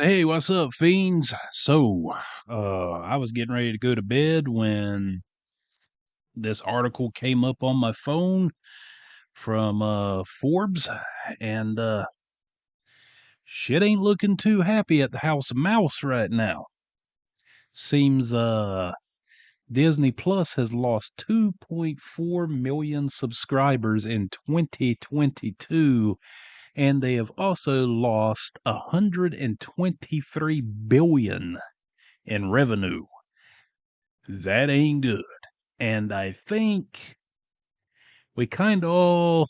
Hey, what's up, fiends? I was getting ready to go to bed when this article came up on my phone from Forbes, and shit ain't looking too happy at the House of Mouse right now. Seems Disney Plus has lost 2.4 million subscribers in 2022, and they have also lost 123 billion in revenue. That ain't good. And I think we kind of all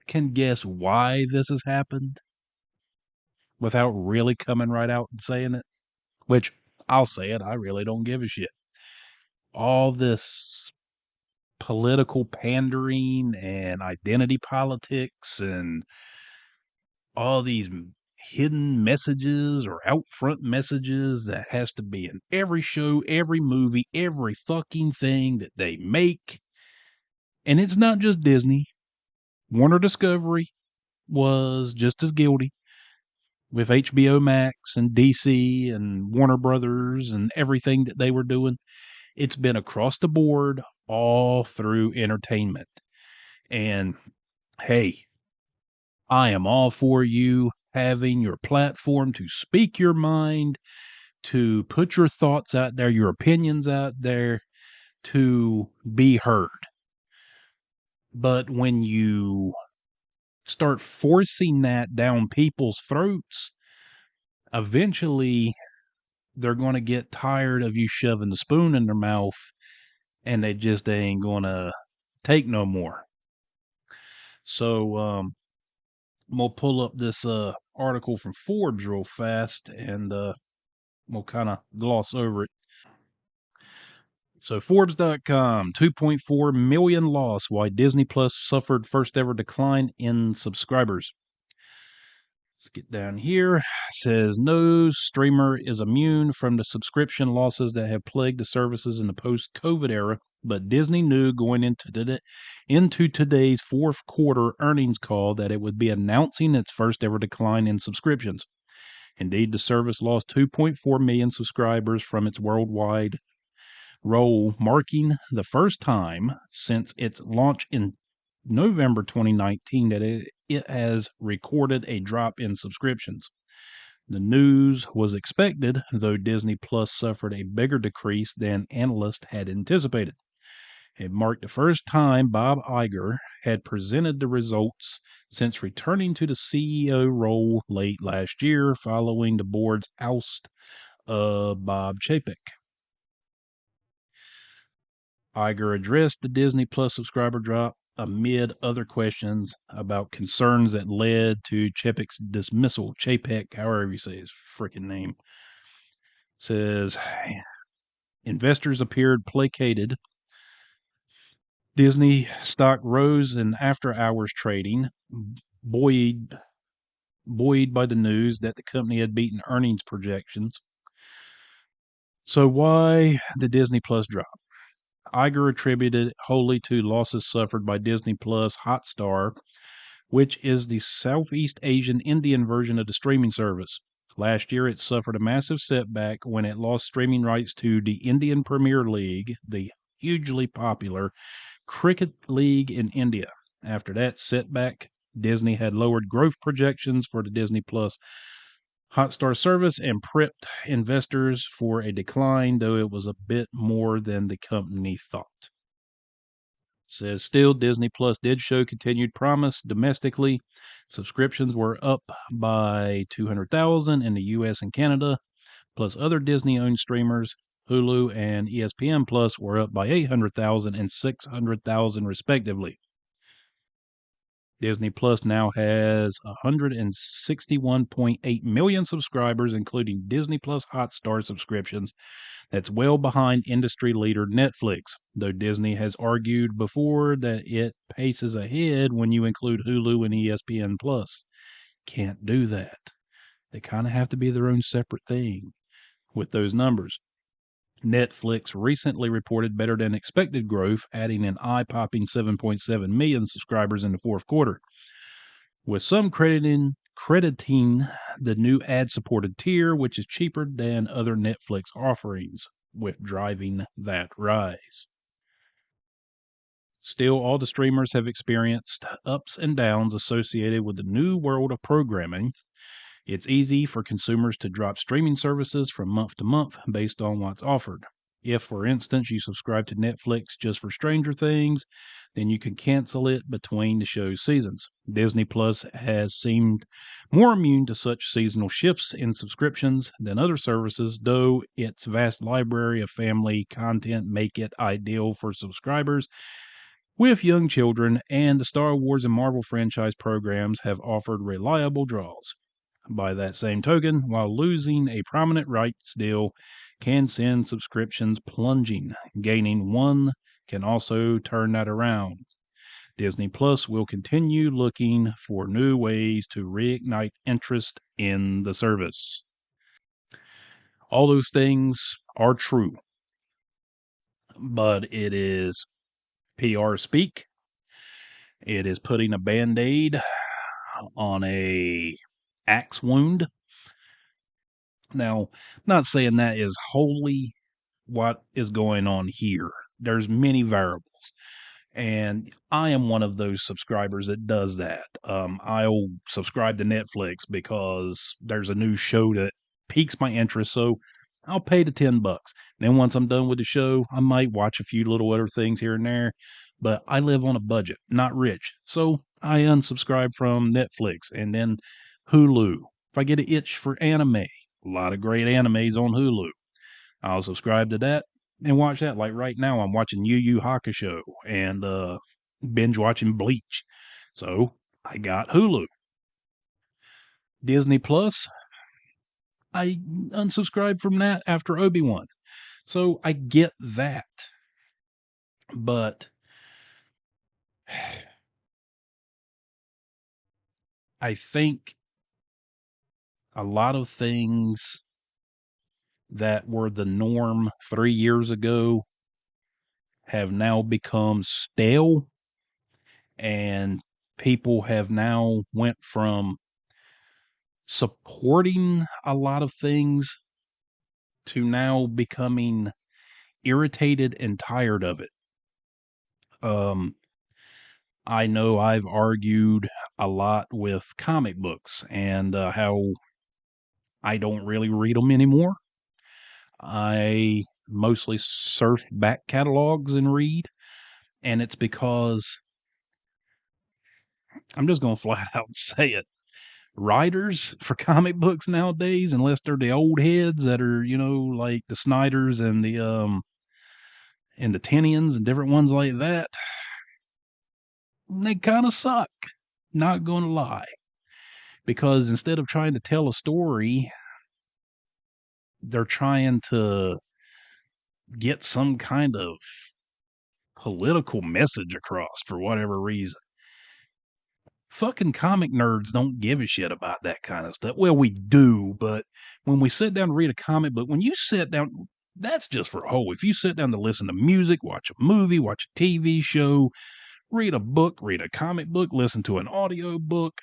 can guess why this has happened without really coming right out and saying it, which I'll say it. I really don't give a shit. All this political pandering and identity politics and all these hidden messages or out front messages that has to be in every show, every movie, every fucking thing that they make. And it's not just Disney. Warner Discovery was just as guilty with HBO Max and DC and Warner Brothers and everything that they were doing. It's been across the board all through entertainment. And hey, I am all for you having your platform to speak your mind, to put your thoughts out there, your opinions out there, to be heard. But when you start forcing that down people's throats, eventually they're going to get tired of you shoving the spoon in their mouth, and they just ain't going to take no more. So, we'll pull up this article from Forbes real fast, and we'll kind of gloss over it. So Forbes.com, 2.4 million loss, why Disney Plus suffered first ever decline in subscribers. Let's get down here. It says, no streamer is immune from the subscription losses that have plagued the services in the post-COVID era, but Disney knew going into today's fourth quarter earnings call that it would be announcing its first ever decline in subscriptions. Indeed, the service lost 2.4 million subscribers from its worldwide roll, marking the first time since its launch in November 2019 that it has recorded a drop in subscriptions. The news was expected, though Disney Plus suffered a bigger decrease than analysts had anticipated. It marked the first time Bob Iger had presented the results since returning to the CEO role late last year following the board's oust of Bob Chapek. Iger addressed the Disney Plus subscriber drop amid other questions about concerns that led to Chapek's dismissal. Chapek, however you say his freaking name, says investors appeared placated. Disney stock rose in after-hours trading, buoyed by the news that the company had beaten earnings projections. So why the Disney Plus drop? Iger attributed it wholly to losses suffered by Disney Plus Hotstar, which is the Southeast Asian Indian version of the streaming service. Last year, it suffered a massive setback when it lost streaming rights to the Indian Premier League, the hugely popular cricket league in India. After that setback, Disney had lowered growth projections for the Disney Plus Hotstar service and prepped investors for a decline, though it was a bit more than the company thought. Says still, Disney Plus did show continued promise domestically. Subscriptions were up by 200,000 in the US and Canada, plus other Disney-owned streamers, Hulu and ESPN Plus, were up by 800,000 and 600,000 respectively. Disney Plus now has 161.8 million subscribers, including Disney Plus Hotstar subscriptions. That's well behind industry leader Netflix, though Disney has argued before that it paces ahead when you include Hulu and ESPN Plus. Can't do that. They kind of have to be their own separate thing with those numbers. Netflix recently reported better than expected growth, adding an eye-popping 7.7 million subscribers in the fourth quarter, with some crediting crediting the new ad-supported tier, which is cheaper than other Netflix offerings, with driving that rise. Still, all the streamers have experienced ups and downs associated with the new world of programming. It's easy for consumers to drop streaming services from month to month based on what's offered. If, for instance, you subscribe to Netflix just for Stranger Things, then you can cancel it between the show's seasons. Disney Plus has seemed more immune to such seasonal shifts in subscriptions than other services, though its vast library of family content make it ideal for subscribers with young children, and the Star Wars and Marvel franchise programs have offered reliable draws. By that same token, while losing a prominent rights deal can send subscriptions plunging, gaining one can also turn that around. Disney Plus will continue looking for new ways to reignite interest in the service. All those things are true, but it is PR speak. It is putting a Band-Aid on a axe wound. Now, not saying that is wholly what is going on here. There's many variables, and I am one of those subscribers that does that. I'll subscribe to Netflix because there's a new show that piques my interest, so I'll pay the $10. Then once I'm done with the show, I might watch a few little other things here and there, but I live on a budget, not rich, so I unsubscribe from Netflix. And then Hulu. If I get an itch for anime, a lot of great animes on Hulu, I'll subscribe to that and watch that. Like right now, I'm watching Yu Yu Hakusho and binge watching Bleach. So I got Hulu. Disney Plus, I unsubscribed from that after Obi-Wan. So I get that. But I think a lot of things that were the norm 3 years ago have now become stale, and people have now went from supporting a lot of things to now becoming irritated and tired of it. I know I've argued a lot with comic books and how I don't really read them anymore. I mostly surf back catalogs and read, and it's because I'm just going to flat out say it. Writers for comic books nowadays, unless they're the old heads that are, like the Snyders and the Tinians and different ones like that, they kind of suck. Not going to lie. Because instead of trying to tell a story, they're trying to get some kind of political message across for whatever reason. Fucking comic nerds don't give a shit about that kind of stuff. Well, we do, but when we sit down to read a comic book, when you sit down, that's just for if you sit down to listen to music, watch a movie, watch a TV show, read a book, read a comic book, listen to an audio book,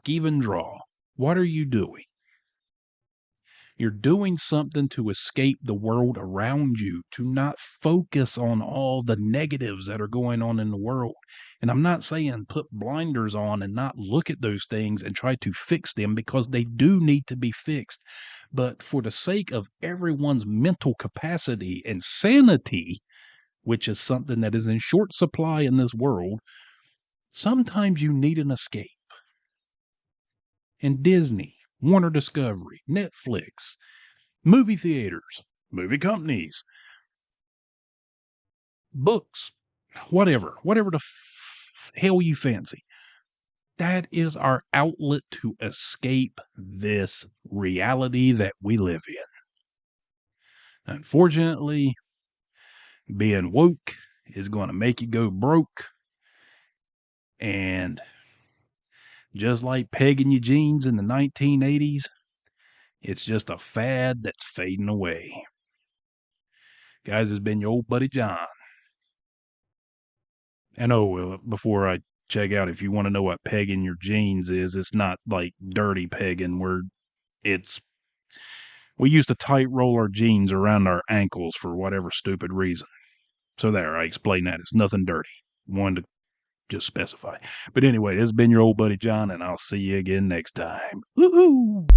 even draw. What are you doing? You're doing something to escape the world around you, to not focus on all the negatives that are going on in the world. And I'm not saying put blinders on and not look at those things and try to fix them, because they do need to be fixed. But for the sake of everyone's mental capacity and sanity, which is something that is in short supply in this world, sometimes you need an escape. And Disney, Warner Discovery, Netflix, movie theaters, movie companies, books, whatever the hell you fancy. That is our outlet to escape this reality that we live in. Unfortunately, being woke is going to make you go broke. And just like pegging your jeans in the 1980s, it's just a fad that's fading away. Guys, it's been your old buddy John. And before I check out if you want to know what pegging your jeans is. It's not like dirty pegging where we used to tight roll our jeans around our ankles for whatever stupid reason. So there, I explained that. It's nothing dirty. Wanted to just specify. But anyway, this has been your old buddy John, and I'll see you again next time. Woohoo!